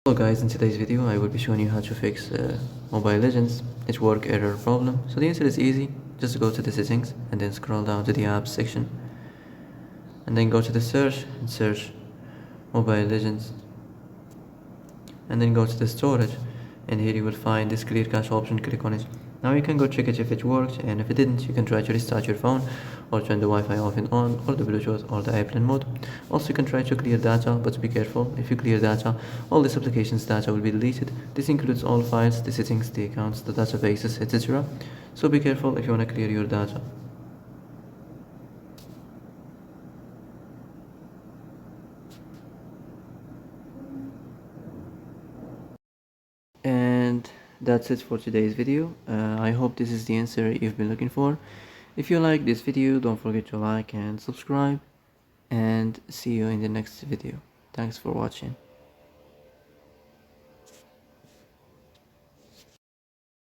Hello guys, in today's video I will be showing you how to fix Mobile Legends network error problem. So the answer is easy. Just go to the settings and then scroll down to the apps section and then go to the search and search Mobile Legends and then go to the storage, and here you will find this clear cache option. Click on it. Now you can go check it if it worked, and if it didn't you can try to restart your phone or turn the Wi-Fi off and on, or the Bluetooth or the airplane mode. Also you can try to clear data, but be careful. If you clear data, all this application's data will be deleted. This includes all files, the settings, the accounts, the databases, etc. So be careful if you want to clear your data. And that's it for today's video. I hope this is the answer you've been looking for. If you like this video, don't forget to like and subscribe, and see you in the next video. Thanks for watching.